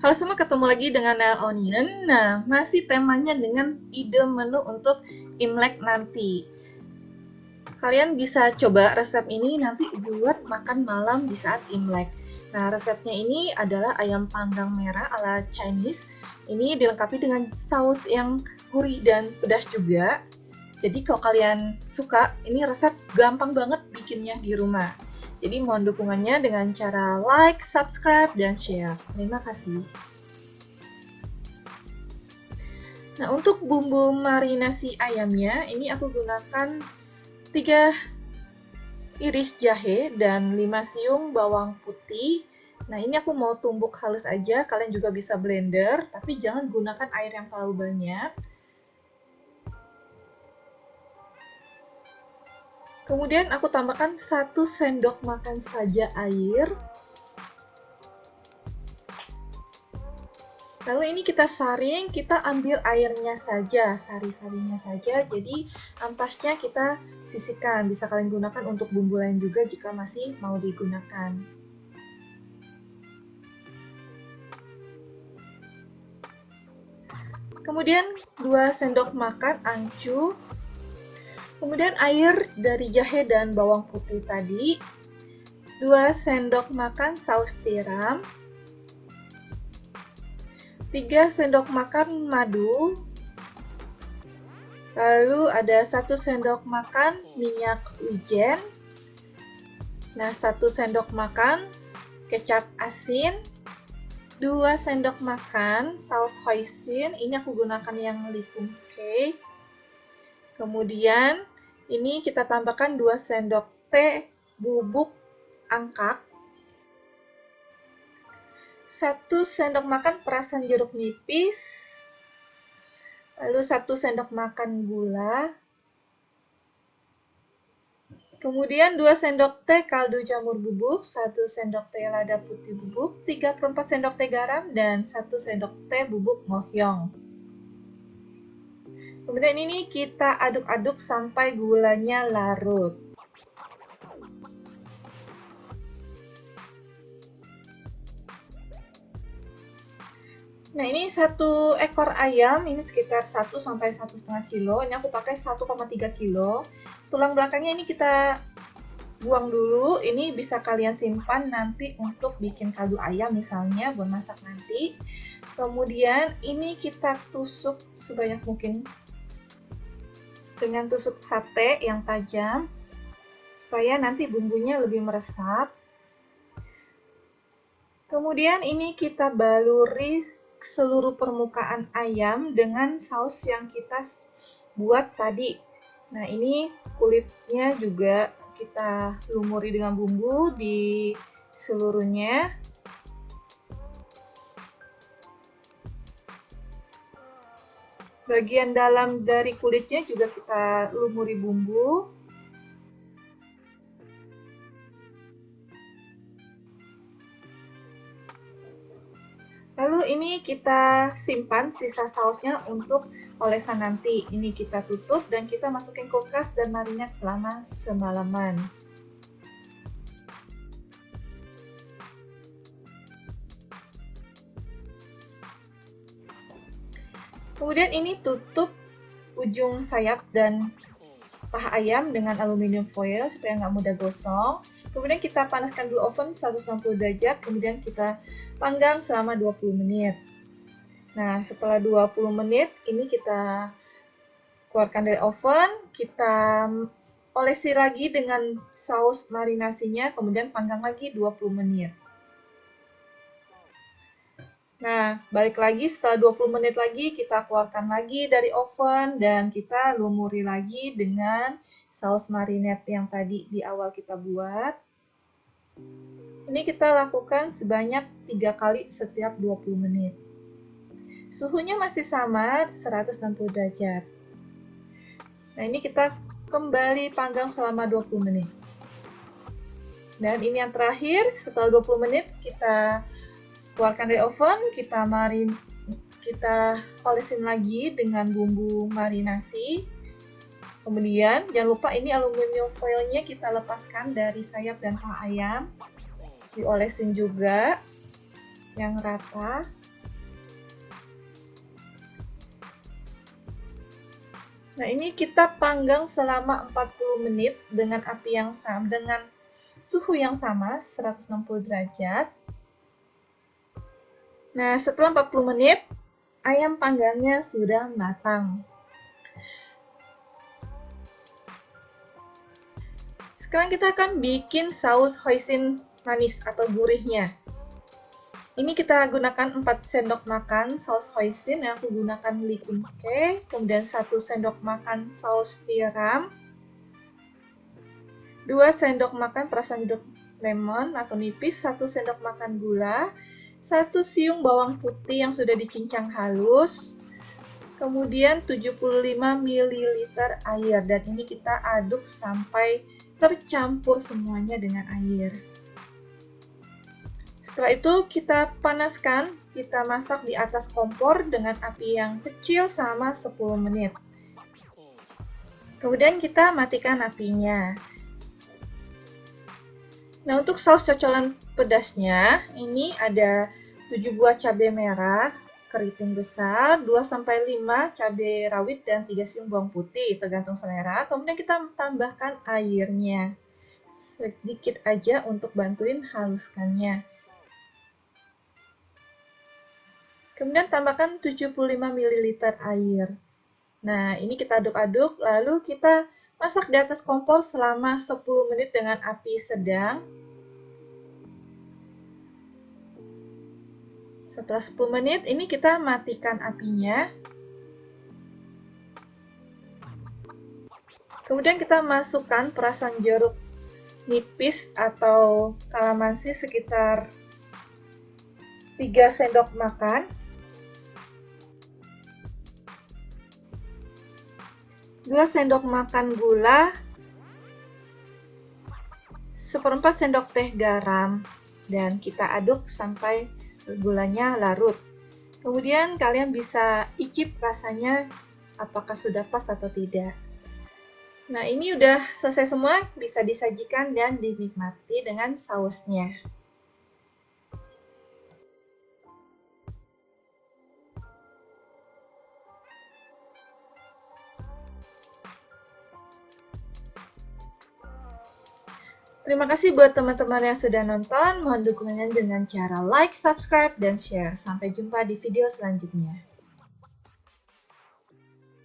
Halo semua, ketemu lagi dengan Nail Onion. Nah, masih temanya dengan ide menu untuk Imlek nanti. Kalian bisa coba resep ini nanti buat makan malam di saat Imlek. Nah, resepnya ini adalah ayam panggang merah ala Chinese. Ini dilengkapi dengan saus yang gurih dan pedas juga. Jadi kalau kalian suka, ini resep gampang banget bikinnya di rumah. Jadi mohon dukungannya dengan cara like, subscribe, dan share. Terima kasih. Nah, untuk bumbu marinasi ayamnya, ini aku gunakan 3 iris jahe dan 5 siung bawang putih. Nah, ini aku mau tumbuk halus aja, kalian juga bisa blender, tapi jangan gunakan air yang terlalu banyak. Kemudian aku tambahkan 1 sendok makan saja air. Lalu ini kita saring, kita ambil airnya saja, sari-sarinya saja, jadi ampasnya kita sisihkan. Bisa kalian gunakan untuk bumbu lain juga jika masih mau digunakan. Kemudian 2 sendok makan ancu, kemudian air dari jahe dan bawang putih tadi, 2 sendok makan saus tiram, 3 sendok makan madu, lalu ada 1 sendok makan minyak wijen, nah 1 sendok makan kecap asin, 2 sendok makan saus hoisin, ini aku gunakan yang likum cake. Kemudian ini kita tambahkan 2 sendok teh bubuk angkat, 1 sendok makan perasan jeruk nipis, lalu 1 sendok makan gula, kemudian 2 sendok teh kaldu jamur bubuk, 1 sendok teh lada putih bubuk, 3/4 sendok teh garam, dan 1 sendok teh bubuk ngohyong. Kemudian ini kita aduk-aduk sampai gulanya larut. Nah, ini 1 ekor ayam, ini sekitar 1 sampai 1,5 kilo. Ini aku pakai 1,3 kilo. Tulang belakangnya ini kita buang dulu. Ini bisa kalian simpan nanti untuk bikin kaldu ayam misalnya, buat masak nanti. Kemudian ini kita tusuk sebanyak mungkin dengan tusuk sate yang tajam, supaya nanti bumbunya lebih meresap. Kemudian ini kita baluri seluruh permukaan ayam dengan saus yang kita buat tadi. Nah, ini kulitnya juga kita lumuri dengan bumbu di seluruhnya. Bagian dalam dari kulitnya juga kita lumuri bumbu. Lalu ini kita simpan sisa sausnya untuk olesan nanti. Ini kita tutup dan kita masukin kulkas dan marinate selama semalaman. Kemudian ini tutup ujung sayap dan paha ayam dengan aluminium foil supaya nggak mudah gosong. Kemudian kita panaskan dulu oven 160 derajat, kemudian kita panggang selama 20 menit. Nah, setelah 20 menit, ini kita keluarkan dari oven, kita olesi lagi dengan saus marinasinya, kemudian panggang lagi 20 menit. Nah, balik lagi setelah 20 menit lagi, kita keluarkan lagi dari oven dan kita lumuri lagi dengan saus marinade yang tadi di awal kita buat. Ini kita lakukan sebanyak 3 kali setiap 20 menit. Suhunya masih sama, 160 derajat. Nah, ini kita kembali panggang selama 20 menit. Dan ini yang terakhir, setelah 20 menit kita keluarkan dari oven, kita olesin lagi dengan bumbu marinasi. Kemudian jangan lupa ini aluminium foilnya kita lepaskan dari sayap dan paha ayam. Diolesin juga yang rata. Nah, ini kita panggang selama 40 menit dengan api yang sama, dengan suhu yang sama, 160 derajat. Nah, setelah 40 menit, ayam panggangnya sudah matang. Sekarang kita akan bikin saus hoisin manis atau gurihnya. Ini kita gunakan 4 sendok makan saus hoisin yang aku gunakan Li-Kun-Kee, kemudian 1 sendok makan saus tiram, 2 sendok makan perasan jeruk lemon atau nipis, 1 sendok makan gula, 1 siung bawang putih yang sudah dicincang halus, kemudian 75 ml air, dan ini kita aduk sampai tercampur semuanya dengan air. Setelah itu kita panaskan, kita masak di atas kompor dengan api yang kecil selama 10 menit. Kemudian kita matikan apinya. Nah, untuk saus cocolan pedasnya, ini ada 7 buah cabai merah, keriting besar, 2-5 cabai rawit, dan 3 siung bawang putih, tergantung selera. Kemudian kita tambahkan airnya. Sedikit aja untuk bantuin haluskannya. Kemudian tambahkan 75 ml air. Nah, ini kita aduk-aduk, lalu kita masak di atas kompor selama 10 menit dengan api sedang. Setelah 10 menit, ini kita matikan apinya. Kemudian kita masukkan perasan jeruk nipis atau kalamansi sekitar 3 sendok makan. 2 sendok makan gula, 1/4 sendok teh garam, dan kita aduk sampai gulanya larut. Kemudian kalian bisa icip rasanya apakah sudah pas atau tidak. Nah, ini udah selesai semua, bisa disajikan dan dinikmati dengan sausnya. Terima kasih buat teman-teman yang sudah nonton. Mohon dukungannya dengan cara like, subscribe, dan share. Sampai jumpa di video selanjutnya.